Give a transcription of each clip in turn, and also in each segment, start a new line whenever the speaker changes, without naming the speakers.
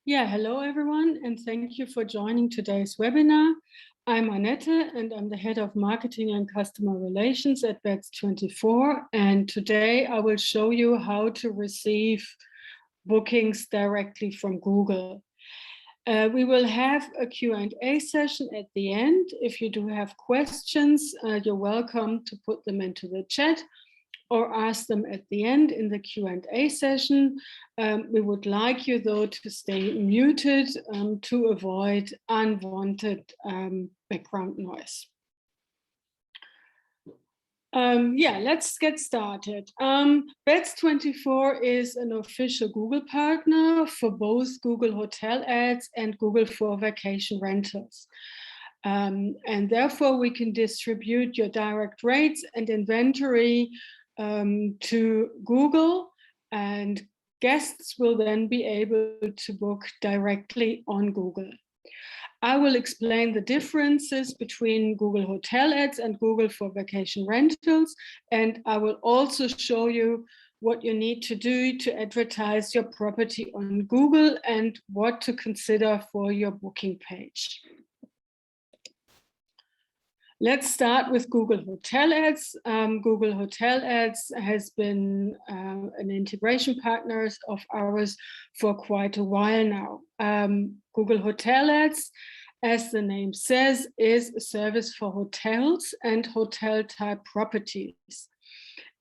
Yeah, hello everyone, and thank you for joining today's webinar. I'm Annette, and I'm the head of marketing and customer relations at Bets24. And today I will show you how to receive bookings directly from Google. We will have a Q&A session at the end. If you do have questions, you're welcome to put them into the chat or ask them at the end in the Q&A session. We would like you, though, to stay muted to avoid unwanted background noise. Let's get started. Bets24 is an official Google partner for both Google Hotel Ads and Google for Vacation Rentals. And therefore, we can distribute your direct rates and inventory to Google, and guests will then be able to book directly on Google. I will explain the differences between Google Hotel Ads and Google for Vacation Rentals, and I will also show you what you need to do to advertise your property on Google and what to consider for your booking page. Let's start with Google Hotel Ads. Google Hotel Ads has been an integration partner of ours for quite a while now. Google Hotel Ads, as the name says, is a service for hotels and hotel type properties.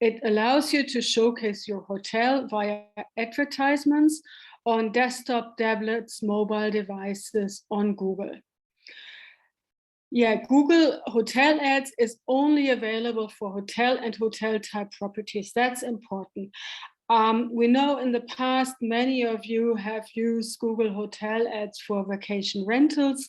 It allows you to showcase your hotel via advertisements on desktop, tablets, mobile devices on Google. Yeah, Google Hotel Ads is only available for hotel and hotel type properties. That's important. We know in the past, many of you have used Google Hotel Ads for vacation rentals.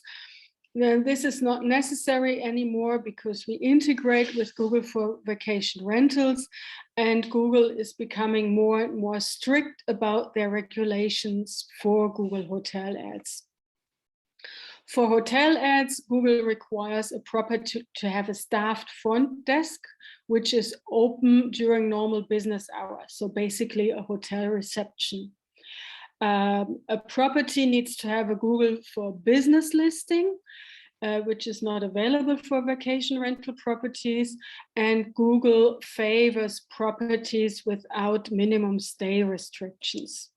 Then this is not necessary anymore because we integrate with Google for vacation rentals, and Google is becoming more and more strict about their regulations for Google Hotel Ads. For hotel ads, Google requires a property to have a staffed front desk, which is open during normal business hours. So basically a hotel reception. A property needs to have a Google for business listing, which is not available for vacation rental properties. And Google favors properties without minimum stay restrictions.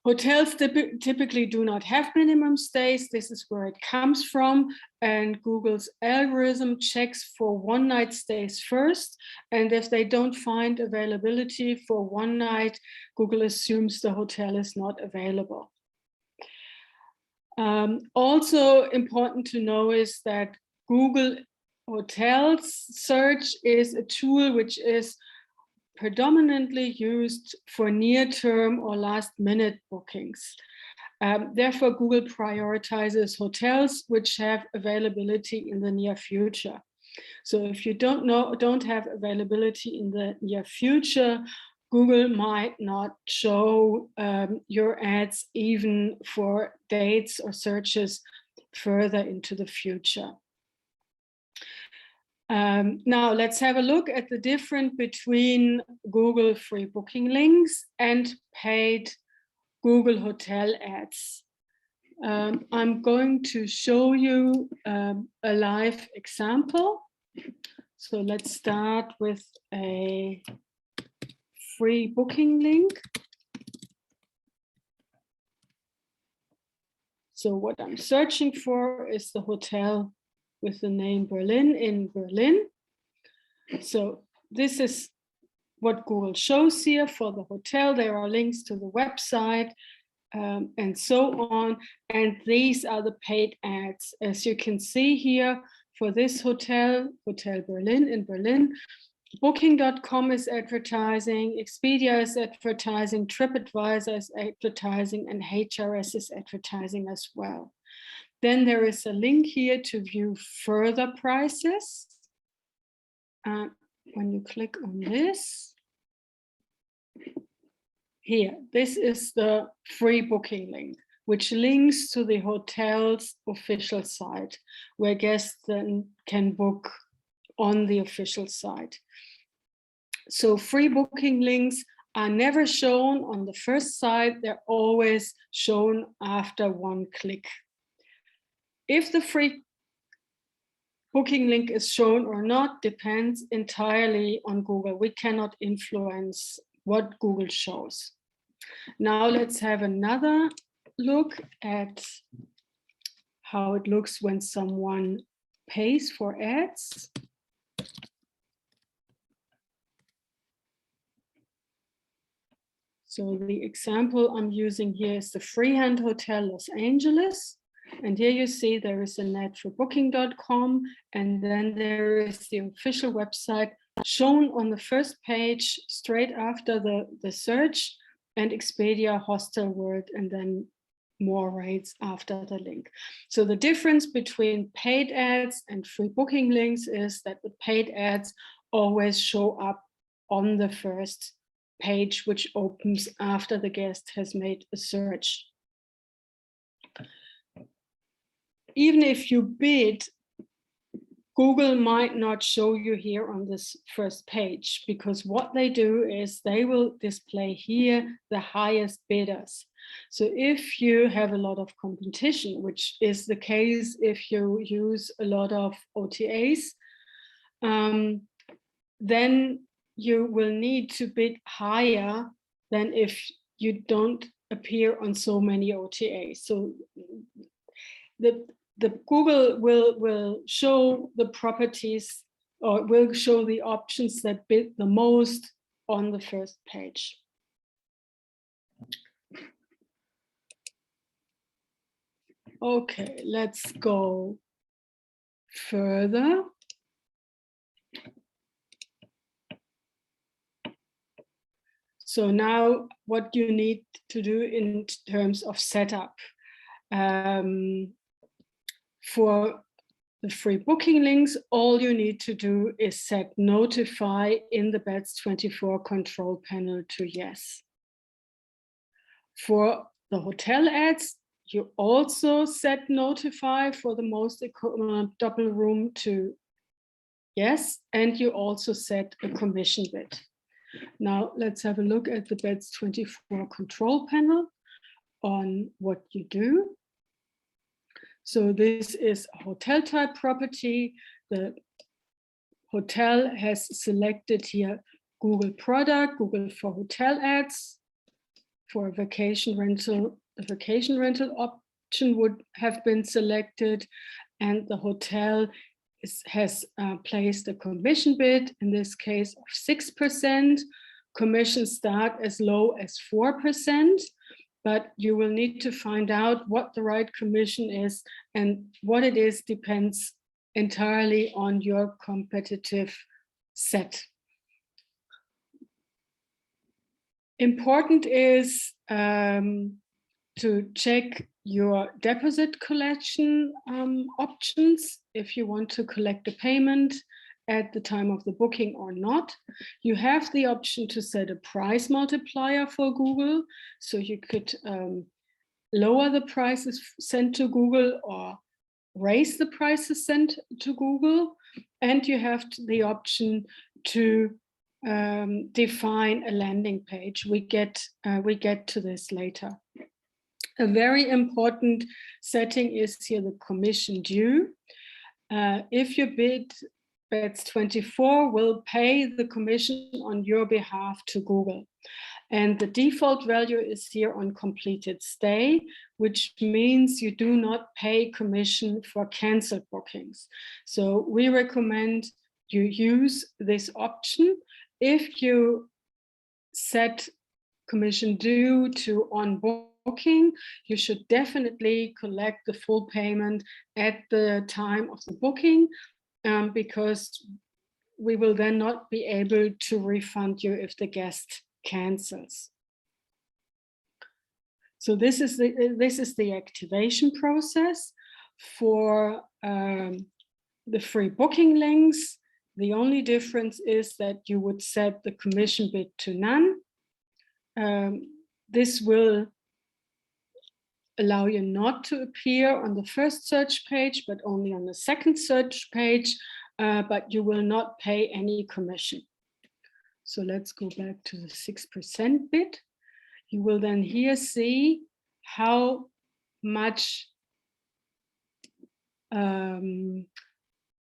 Hotels typically do not have minimum stays. This is where it comes from. And Google's algorithm checks for one-night stays first. And if they don't find availability for one night, Google assumes the hotel is not available. Also important to know is that Google Hotels search is a tool which is predominantly used for near-term or last-minute bookings. Therefore, Google prioritizes hotels which have availability in the near future. So if you don't have availability in the near future, Google might not show your ads even for dates or searches further into the future. Now let's have a look at the difference between Google free booking links and paid Google Hotel Ads. I'm going to show you a live example. So let's start with a free booking link. So what I'm searching for is the hotel with the name Berlin in Berlin. So this is what Google shows here for the hotel. There are links to the website and so on. And these are the paid ads. As you can see here, for this hotel, Hotel Berlin in Berlin, Booking.com is advertising, Expedia is advertising, TripAdvisor is advertising, and HRS is advertising as well. Then there is a link here to view further prices. When you click on this, here, this is the free booking link, which links to the hotel's official site, where guests then can book on the official site. So free booking links are never shown on the first site, they're always shown after one click. If the free booking link is shown or not depends entirely on Google. We cannot influence what Google shows. Now let's have another look at how it looks when someone pays for ads. So the example I'm using here is the Freehand Hotel Los Angeles. And here you see there is an ad for booking.com, and then there is the official website shown on the first page straight after the search, and Expedia, Hostelworld, and then more rates after the link. So the difference between paid ads and free booking links is that the paid ads always show up on the first page, which opens after the guest has made a search. Even if you bid, Google might not show you here on this first page, because what they do is they will display here the highest bidders. So if you have a lot of competition, which is the case if you use a lot of OTAs, then you will need to bid higher than if you don't appear on so many OTAs. So the Google will show the properties, or will show the options that bid the most on the first page. Okay, let's go further. So now what you need to do in terms of setup. For the free booking links, all you need to do is set notify in the Bets24 control panel to yes. For the hotel ads, you also set notify for the most double room to yes, and you also set a commission bid. Now let's have a look at the Bets24 control panel on what you do. So this is a hotel type property. The hotel has selected here Google product, Google for hotel ads. For a vacation rental, the vacation rental option would have been selected, and the hotel has placed a commission bid, in this case of 6%. Commissions start as low as 4%. But you will need to find out what the right commission is, and what it is depends entirely on your competitive set. Important is to check your deposit collection options if you want to collect a payment at the time of the booking or not. You have the option to set a price multiplier for Google, so you could lower the prices sent to Google or raise the prices sent to Google, and you have the option to define a landing page. We get to this later. A very important setting is here the commission due. If you bid, Bets24 will pay the commission on your behalf to Google. And the default value is here on completed stay, which means you do not pay commission for canceled bookings. So we recommend you use this option. If you set commission due to on booking, you should definitely collect the full payment at the time of the booking, because we will then not be able to refund you if the guest cancels. So this is the activation process. For the free booking links, the only difference is that you would set the commission bid to none. This will allow you not to appear on the first search page, but only on the second search page, but you will not pay any commission. So let's go back to the 6% bit. You will then here see how much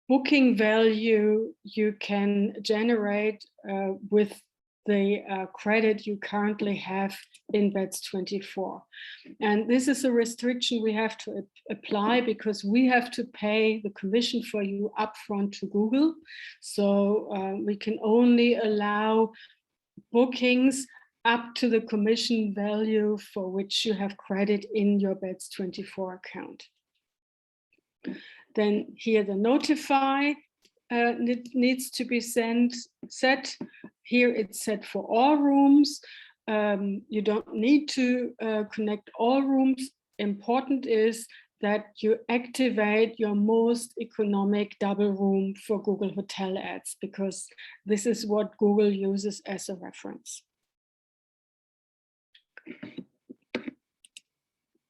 booking value you can generate with the credit you currently have in Bets24. And this is a restriction we have to apply because we have to pay the commission for you upfront to Google. So we can only allow bookings up to the commission value for which you have credit in your Bets24 account. Then here the notify needs to be set. Here it's set for all rooms. You don't need to connect all rooms. Important is that you activate your most economic double room for Google Hotel Ads, because this is what Google uses as a reference.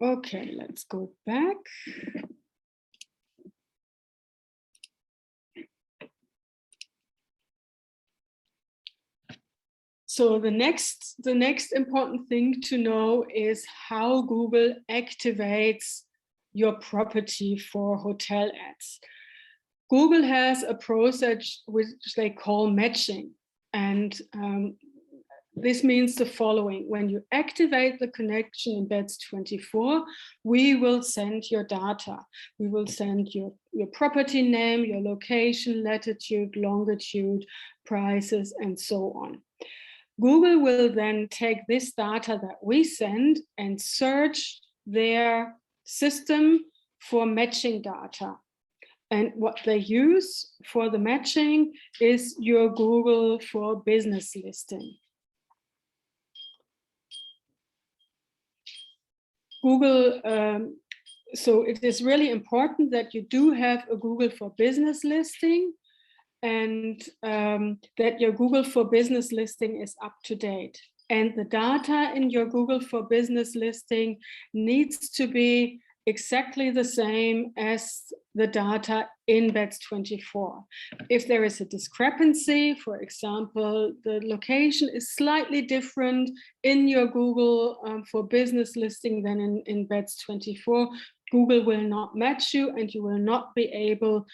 Okay, let's go back. So the next important thing to know is how Google activates your property for hotel ads. Google has a process which they call matching. And this means the following: when you activate the connection in Bets24, we will send your data. We will send your property name, your location, latitude, longitude, prices, and so on. Google will then take this data that we send and search their system for matching data. And what they use for the matching is your Google for Business listing. Google, so it is really important that you do have a Google for Business listing, and that your Google for Business listing is up to date. And the data in your Google for Business listing needs to be exactly the same as the data in Bets24. If there is a discrepancy, for example, the location is slightly different in your Google for Business listing than in Bets24, Google will not match you and you will not be able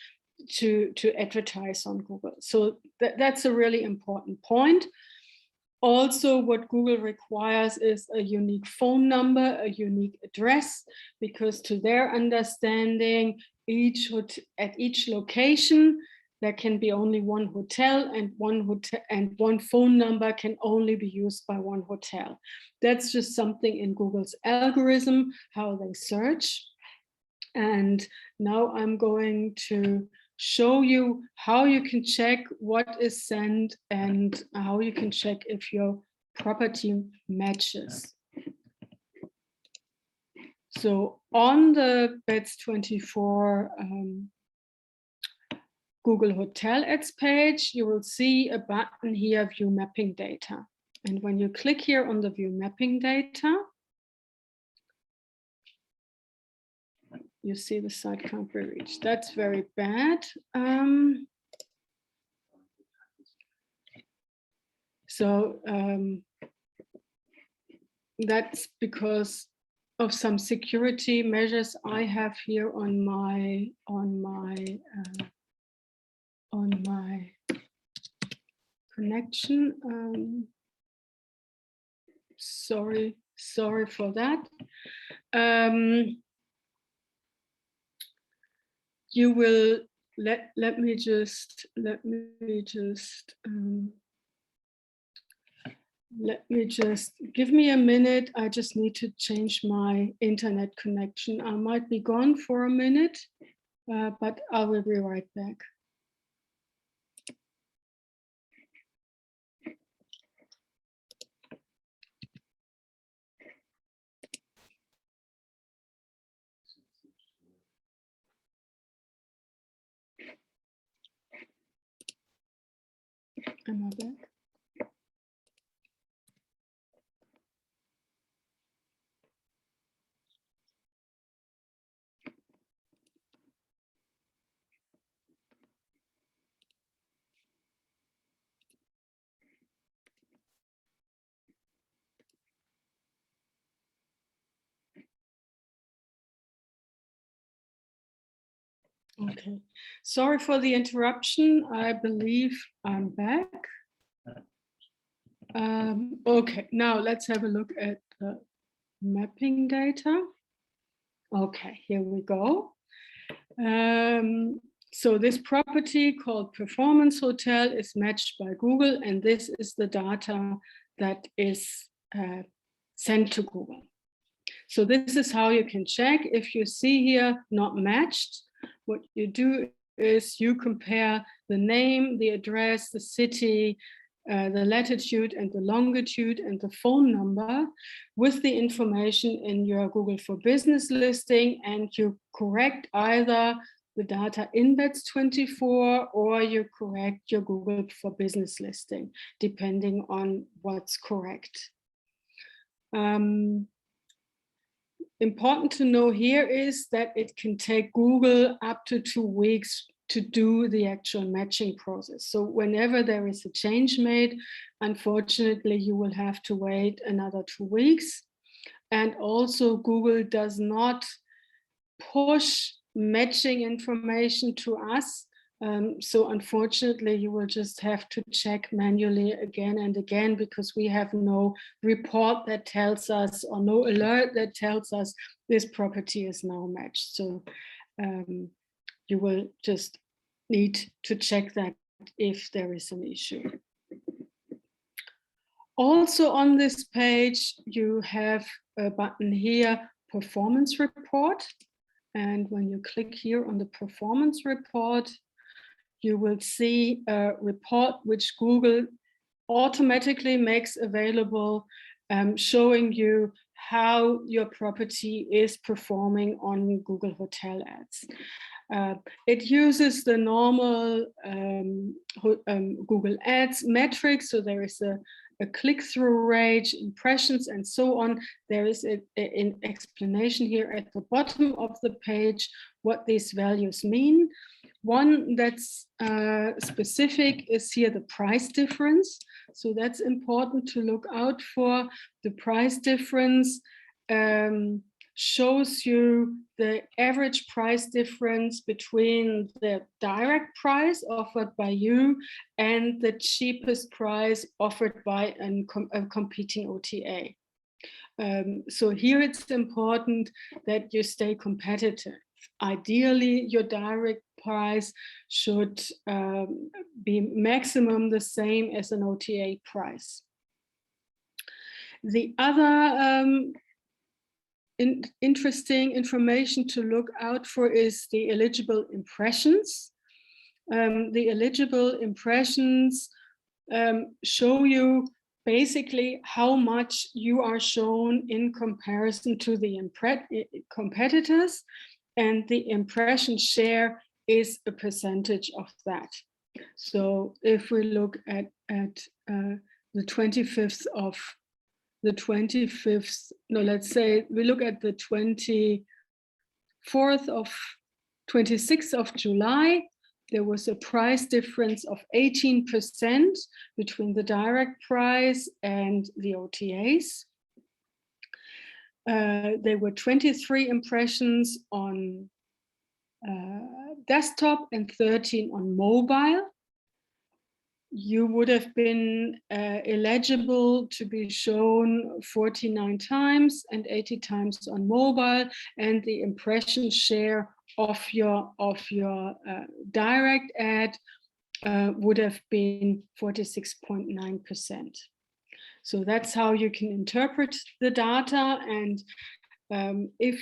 to advertise on Google. So that's a really important point. Also, what Google requires is a unique phone number, a unique address, because to their understanding, at each location, there can be only one hotel, and one phone number can only be used by one hotel. That's just something in Google's algorithm, how they search. And now I'm going to show you how you can check what is sent and how you can check if your property matches. So on the Bets24 Google Hotel Ads page, you will see a button here, View Mapping Data. And when you click here on the View Mapping Data, you see the site can't be reached. That's very bad. That's because of some security measures I have here on my connection. Sorry for that. You will let me just give me a minute. I just need to change my internet connection. I might be gone for a minute, but I will be right back. Am I back? Okay, sorry for the interruption. I believe I'm back. Okay, now let's have a look at the mapping data. Okay, here we go. So this property called Performance Hotel is matched by Google, and this is the data that is sent to Google. So this is how you can check. If you see here not matched, what you do is you compare the name, the address, the city, the latitude and the longitude and the phone number with the information in your Google for Business listing, and you correct either the data in Bets24 or you correct your Google for Business listing, depending on what's correct. Important to know here is that it can take Google up to 2 weeks to do the actual matching process. So whenever there is a change made, unfortunately, you will have to wait another 2 weeks. And also Google does not push matching information to us. So unfortunately, you will just have to check manually again and again, because we have no report that tells us, or no alert that tells us this property is now matched. So you will just need to check that if there is an issue. Also on this page, you have a button here, Performance Report. And when you click here on the Performance Report, you will see a report which Google automatically makes available, showing you how your property is performing on Google Hotel Ads. It uses the normal Google Ads metrics, so there is a click-through rate, impressions, and so on. There is an explanation here at the bottom of the page what these values mean. One that's specific is here the price difference. So that's important to look out for. The price difference shows you the average price difference between the direct price offered by you and the cheapest price offered by a competing OTA. So here it's important that you stay competitive. Ideally, your direct price should be maximum the same as an OTA price. The other interesting information to look out for is the eligible impressions. The eligible impressions show you basically how much you are shown in comparison to the competitors, and the impression share is a percentage of that. So if we look at the 25th of the 25th, no, let's say we look at the 26th of July, there was a price difference of 18% between the direct price and the OTAs. There were 23 impressions on desktop and 13 on mobile. You would have been eligible to be shown 49 times and 80 times on mobile, and the impression share of your direct ad would have been 46.9%. So that's how you can interpret the data, and if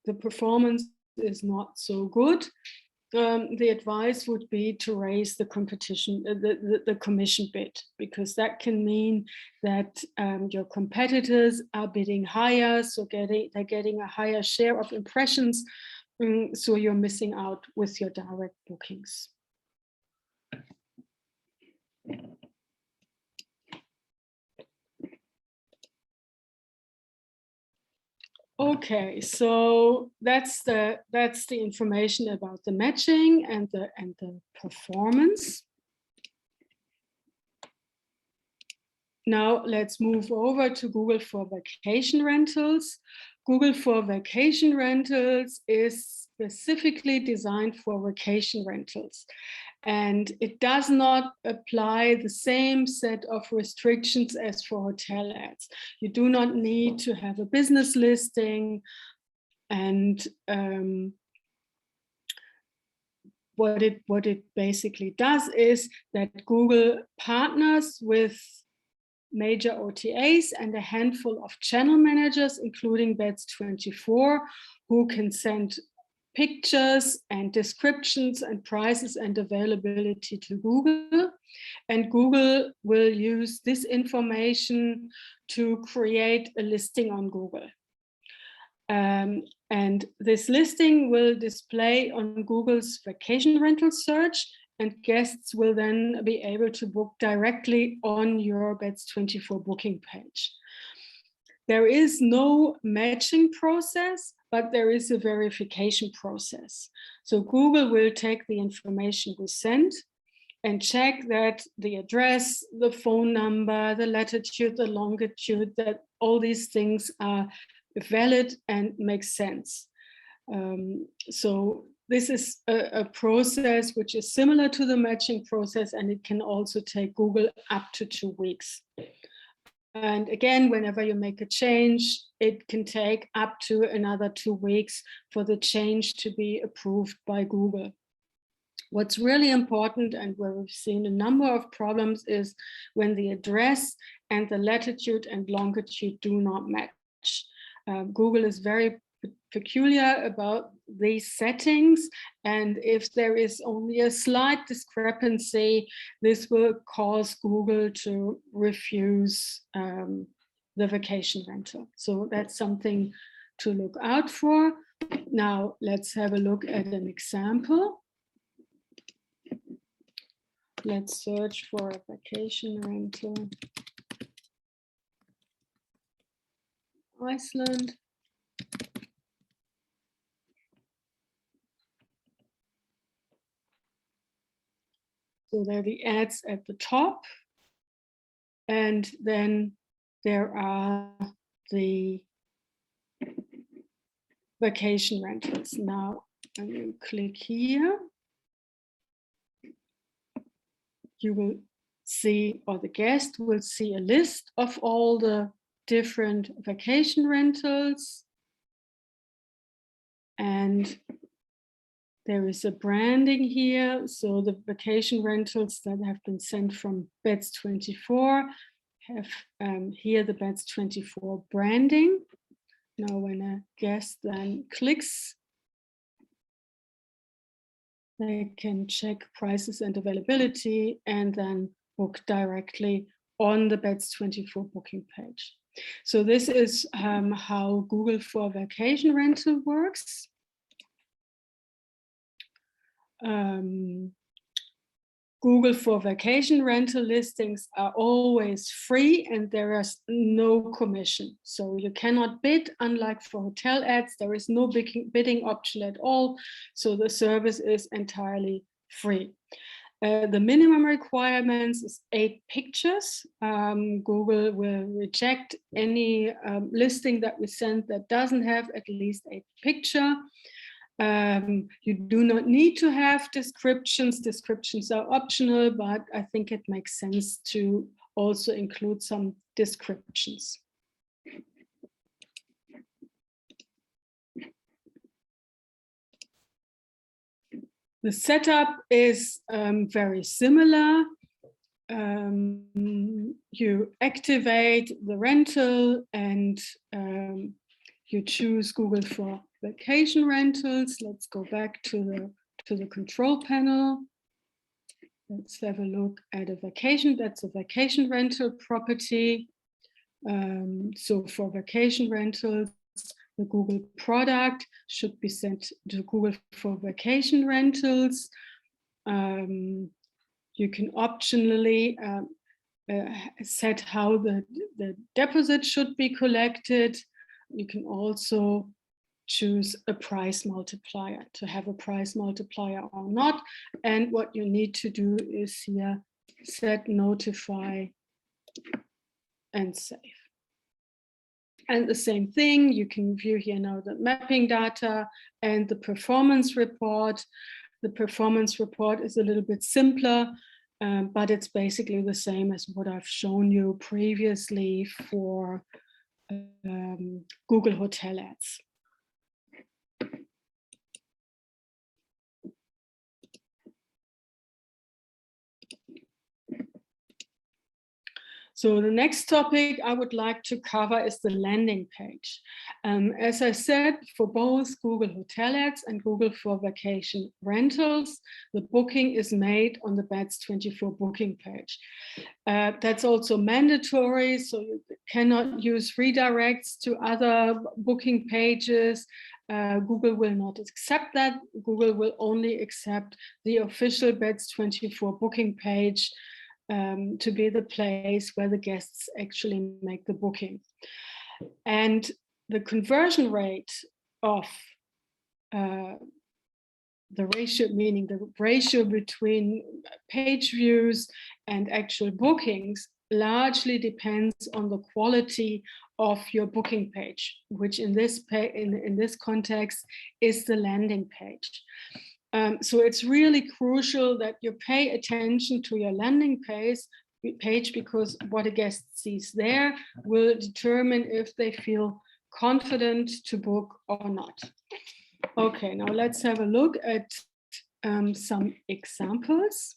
the performance is not so good, the advice would be to raise the competition, the commission bid, because that can mean that your competitors are bidding higher, so they're getting a higher share of impressions, so you're missing out with your direct bookings. Okay, so that's the information about the matching and the performance. Now let's move over to Google for Vacation Rentals. Google for Vacation Rentals is specifically designed for vacation rentals, and it does not apply the same set of restrictions as for hotel ads. You do not need to have a business listing, and what it basically does is that Google partners with major OTAs and a handful of channel managers, including Beds24, who can send pictures and descriptions and prices and availability to Google. And Google will use this information to create a listing on Google. And this listing will display on Google's vacation rental search, and guests will then be able to book directly on your Beds24 booking page. There is no matching process, but there is a verification process. So Google will take the information we send and check that the address, the phone number, the latitude, the longitude, that all these things are valid and make sense. So this is a process which is similar to the matching process, and it can also take Google up to 2 weeks. And again, whenever you make a change, it can take up to another 2 weeks for the change to be approved by Google. What's really important, and where we've seen a number of problems, is when the address and the latitude and longitude do not match. Google is very peculiar about these settings, and if there is only a slight discrepancy, this will cause Google to refuse the vacation rental. So that's something to look out for. Now let's have a look at an example. Let's search for a vacation rental. Iceland. So there are the ads at the top, and then there are the vacation rentals. Now, when you click here, you will see, or the guest will see, a list of all the different vacation rentals. And there is a branding here. So the vacation rentals that have been sent from Beds24 have here the Beds24 branding. Now when a guest then clicks, they can check prices and availability and then book directly on the Beds24 booking page. So this is how Google for Vacation Rental works. Google for Vacation Rental listings are always free, and there is no commission. So you cannot bid, unlike for hotel ads, there is no bidding option at all. So the service is entirely free. The minimum requirements is 8 pictures. Google will reject any listing that we send that doesn't have at least 8 pictures. You do not need to have descriptions. Descriptions are optional, but I think it makes sense to also include some descriptions. The setup is very similar. You activate the rental and you choose Google for Vacation Rentals. Let's go back to the control panel. Let's have a look at a vacation. That's a vacation rental property. So for vacation rentals, the Google product should be sent to Google for Vacation Rentals. You can optionally set how the deposit should be collected. You can also choose a price multiplier, to have a price multiplier or not. And what you need to do is here set notify and save. And the same thing, you can view here now the mapping data and the performance report. The performance report is a little bit simpler, but it's basically the same as what I've shown you previously for Google Hotel Ads. So the next topic I would like to cover is the landing page. As I said, for both Google Hotel Ads and Google for Vacation Rentals, the booking is made on the Beds24 booking page. That's also mandatory, so you cannot use redirects to other booking pages. Google will not accept that. Google will only accept the official Beds24 booking page to be the place where the guests actually make the booking. And the conversion rate of the ratio, meaning the ratio between page views and actual bookings, largely depends on the quality of your booking page, which in this context is the landing page. So it's really crucial that you pay attention to your landing page, because what a guest sees there will determine if they feel confident to book or not. Okay, now let's have a look at some examples.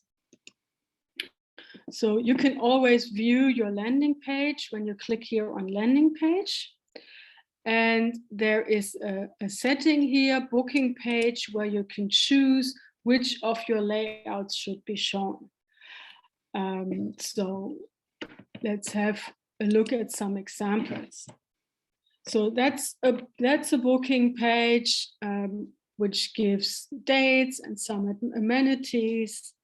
So you can always view your landing page when you click here on landing page. And there is a setting here, booking page, where you can choose which of your layouts should be shown. So let's have a look at some examples. So that's a booking page which gives dates and some amenities,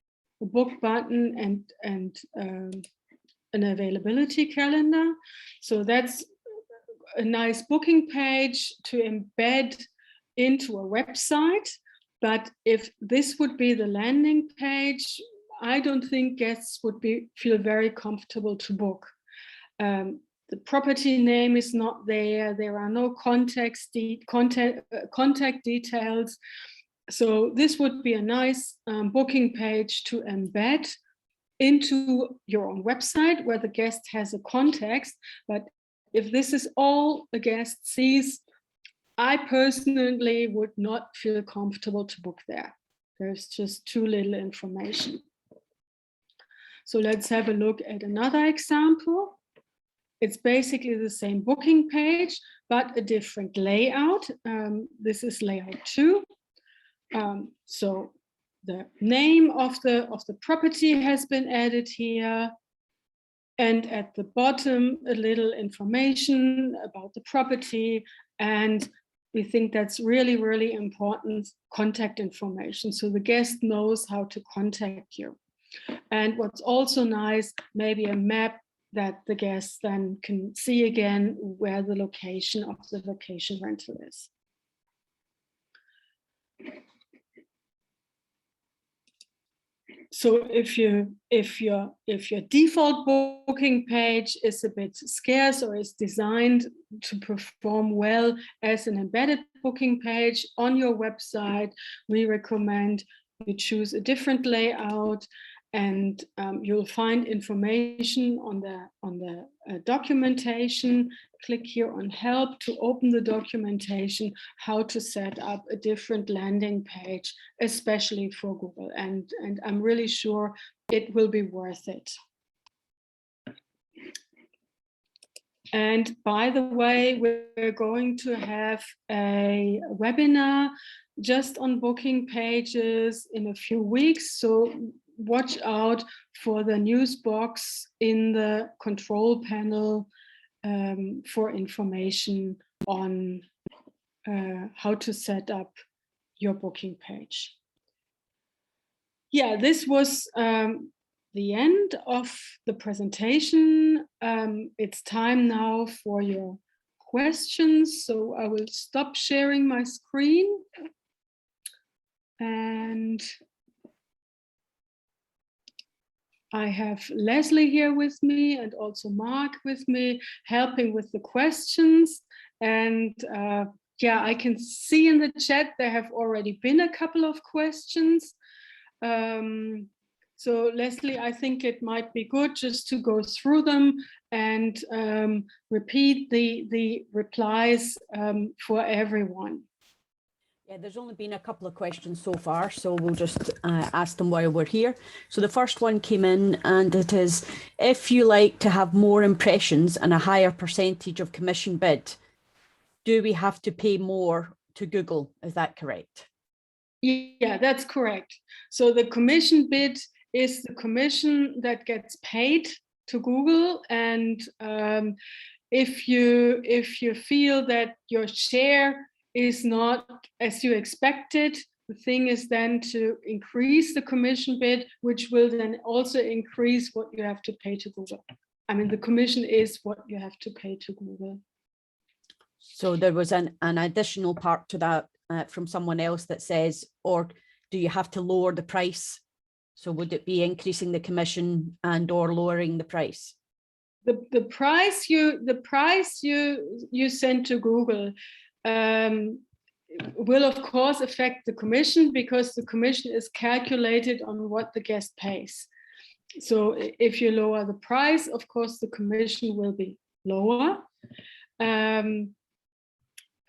a book button, and an availability calendar. So that's a nice booking page to embed into a website. But if this would be the landing page, I don't think guests would feel very comfortable to book. The property name is not there. There are no contact details. So this would be a nice booking page to embed into your own website where the guest has a context. But if this is all the guest sees, I personally would not feel comfortable to book there. There's just too little information. So let's have a look at another example. It's basically the same booking page, but a different layout. This is layout 2. So the name of the property has been added here. And at the bottom, a little information about the property. And we think that's really, really important, contact information. So the guest knows how to contact you. And what's also nice, maybe a map that the guest then can see again where the location of the vacation rental is. So if your default booking page is a bit scarce or is designed to perform well as an embedded booking page on your website, we recommend you choose a different layout, and you'll find information on the documentation. Click here on help to open the documentation, how to set up a different landing page, especially for Google. And I'm really sure it will be worth it. And by the way, we're going to have a webinar just on booking pages in a few weeks. So watch out for the news box in the control panel for information on how to set up your booking page. Yeah, this was the end of the presentation. It's time now for your questions. So I will stop sharing my screen. And I have Leslie here with me and also Mark with me, helping with the questions. And yeah, I can see in the chat there have already been a couple of questions. So Leslie, I think it might be good just to go through them and repeat the replies for everyone.
Yeah, there's only been a couple of questions so far, so we'll just ask them while we're here. So the first one came in and it is, if you like to have more impressions and a higher percentage of commission bid, do we have to pay more to Google? Is that correct?
Yeah, that's correct. So the commission bid is the commission that gets paid to Google, and if you feel that your share is not as you expected, the thing is then to increase the commission bid, which will then also increase what you have to pay to Google. I mean, the commission is what you have to pay to Google.
So there was an additional part to that from someone else that says, or do you have to lower the price? So would it be increasing the commission and or lowering the price?
The price you send to Google will of course affect the commission, because the commission is calculated on what the guest pays. So if you lower the price, of course the commission will be lower.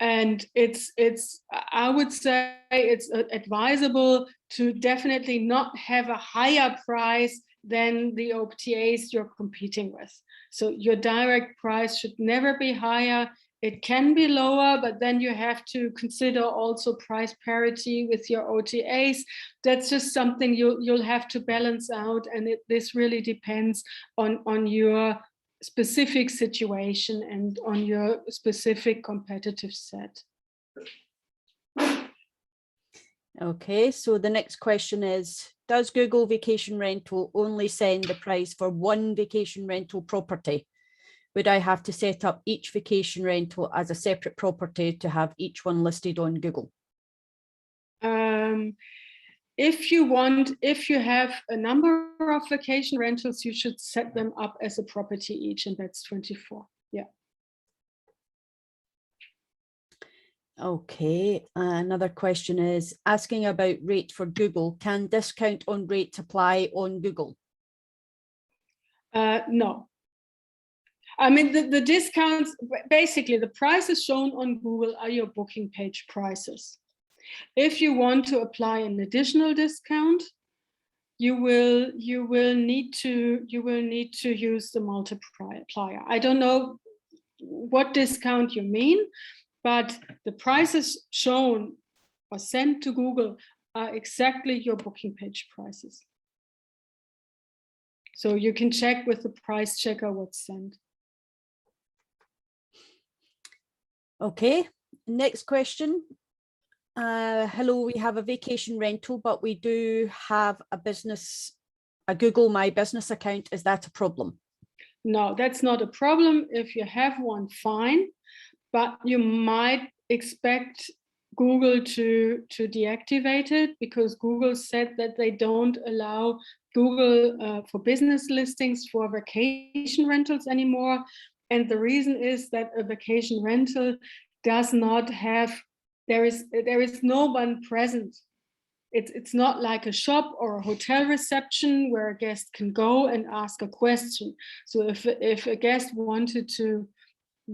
And I would say it's advisable to definitely not have a higher price than the OTAs you're competing with. So your direct price should never be higher. It can be lower, but then you have to consider also price parity with your OTAs. That's just something you'll have to balance out, and this really depends on your specific situation and on your specific competitive set.
Okay, so the next question is, does Google Vacation Rental only send the price for one vacation rental property? Would I have to set up each vacation rental as a separate property to have each one listed on Google?
If you have a number of vacation rentals, you should set them up as a property each, and that's 24. Yeah.
Okay, another question is asking about rate for Google. Can discount on rate apply on Google?
No. I mean, the discounts, basically the prices shown on Google are your booking page prices. If you want to apply an additional discount, you will need to use the multiplier. I don't know what discount you mean, but the prices shown or sent to Google are exactly your booking page prices. So you can check with the price checker what's sent.
Okay, next question. Hello, we have a vacation rental, but we do have a Google My Business account. Is that a problem?
No, that's not a problem. If you have one, fine, but you might expect Google to deactivate it, because Google said that they don't allow Google for business listings for vacation rentals anymore. And the reason is that a vacation rental does not have, there is no one present. It's not like a shop or a hotel reception where a guest can go and ask a question. So if a guest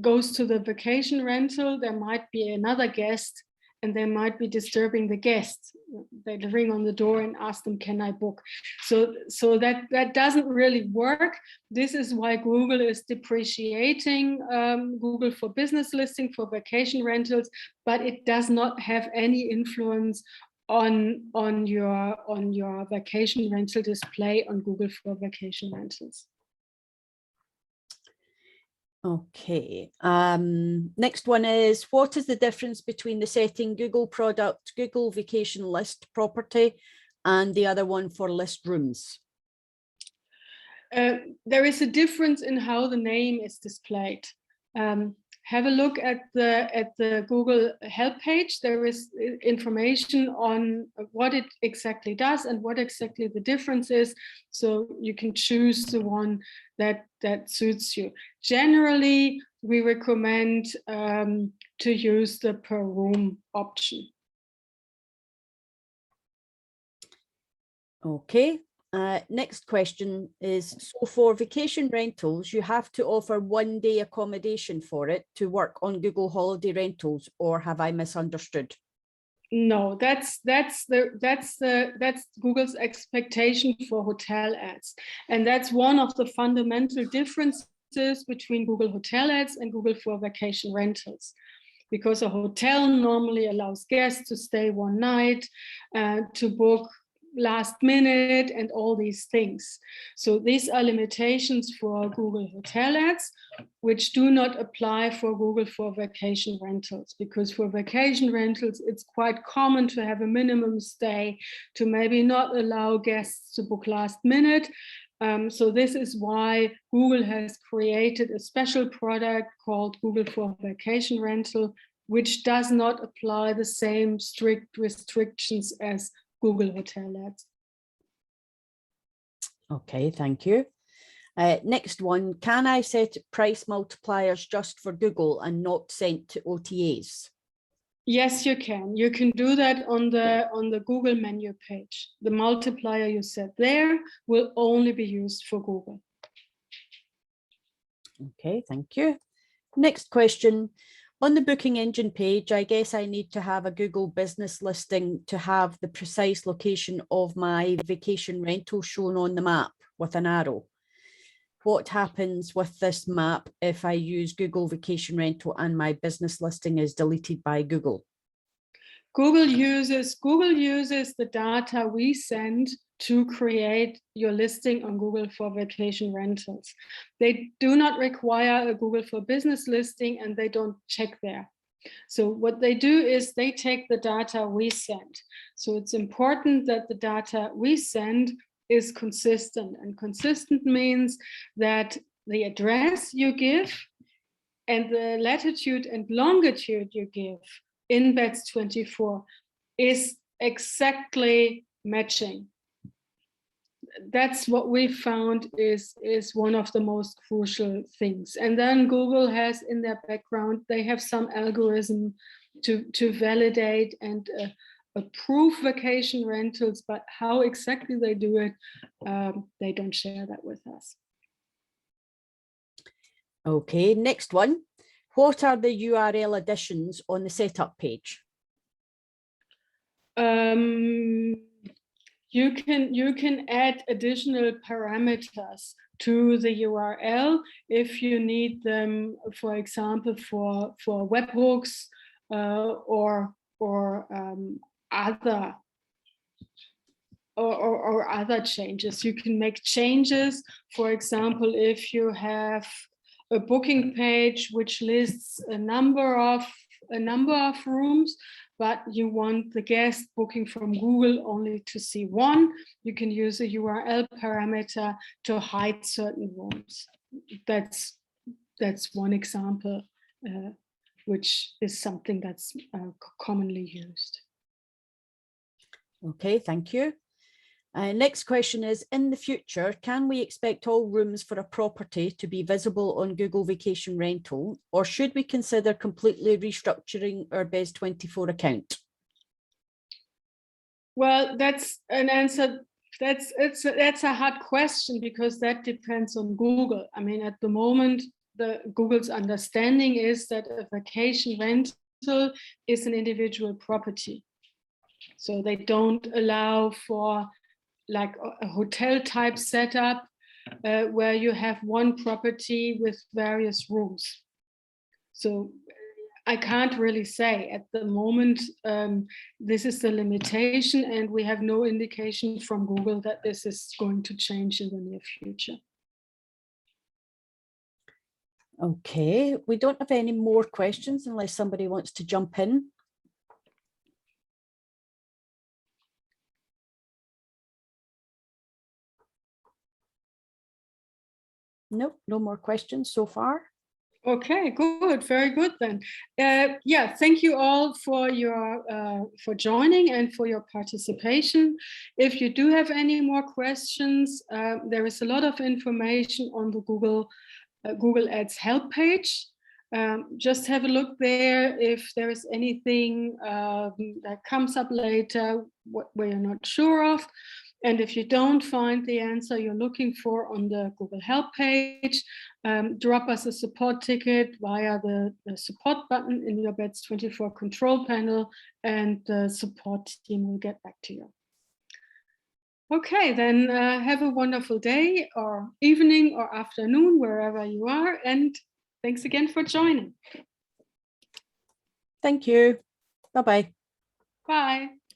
goes to the vacation rental, there might be another guest and they might be disturbing the guests. They ring on the door and ask them, can I book? So that doesn't really work. This is why Google is depreciating Google for business listing for vacation rentals, but it does not have any influence on your vacation rental display on Google for vacation rentals.
Okay, next one is, what is the difference between the setting Google product, Google vacation list property, and the other one for list rooms? There
is a difference in how the name is displayed. have a look at the Google help page. There is information on what it exactly does and what exactly the difference is, so you can choose the one that suits you. Generally, we recommend to use the per room option.
Okay. Next question is, so for vacation rentals, you have to offer 1 day accommodation for it to work on Google Holiday Rentals, or have I misunderstood?
No, that's Google's expectation for hotel ads, and that's one of the fundamental differences between Google Hotel Ads and Google for Vacation Rentals, because a hotel normally allows guests to stay one night, to book last minute and all these things. So these are limitations for Google Hotel Ads, which do not apply for Google for Vacation Rentals, because for vacation rentals, it's quite common to have a minimum stay, to maybe not allow guests to book last minute. So this is why Google has created a special product called Google for Vacation Rental, which does not apply the same strict restrictions as Google Hotel Ads.
Okay, thank you. Next one, can I set price multipliers just for Google and not sent to OTAs?
Yes, you can. You can do that on the Google menu page. The multiplier you set there will only be used for Google.
Okay, thank you. Next question. On the booking engine page, I guess I need to have a Google business listing to have the precise location of my vacation rental shown on the map with an arrow. What happens with this map if I use Google Vacation Rental and my business listing is deleted by Google?
Google uses the data we send to create your listing on Google for Vacation Rentals. They do not require a Google for Business listing, and they don't check there. So what they do is they take the data we send. So it's important that the data we send is consistent, and consistent means that the address you give and the latitude and longitude you give in Bets24 is exactly matching. That's what we found is one of the most crucial things. And then Google has in their background, they have some algorithm to validate and approve vacation rentals, but how exactly they do it, they don't share that with us.
Okay, next one. What are the URL additions on the setup page?
You can add additional parameters to the URL if you need them, for example, for webhooks or other changes. You can make changes. For example, if you have a booking page which lists a number of rooms, but you want the guest booking from Google only to see one, you can use a URL parameter to hide certain rooms. That's one example, which is something that's commonly used.
Okay, thank you. Next question is, in the future, can we expect all rooms for a property to be visible on Google Vacation Rental, or should we consider completely restructuring our Bets24 account?
Well, that's an answer. That's a hard question, because that depends on Google. I mean, at the moment, Google's understanding is that a vacation rental is an individual property. So they don't allow for like a hotel type setup where you have one property with various rooms. So I can't really say at the moment. This is the limitation, and we have no indication from Google that this is going to change in the near future.
Okay, we don't have any more questions unless somebody wants to jump in. Nope, no more questions so far.
Okay, good, very good then. Yeah, thank you all for your for joining and for your participation. If you do have any more questions, there is a lot of information on the Google Ads help page. Just have a look there if there is anything that comes up later where you're not sure of. And if you don't find the answer you're looking for on the Google Help page, drop us a support ticket via the support button in your Bets24 control panel, and the support team will get back to you. Okay, then have a wonderful day or evening or afternoon, wherever you are. And thanks again for joining.
Thank you. Bye-bye.
Bye.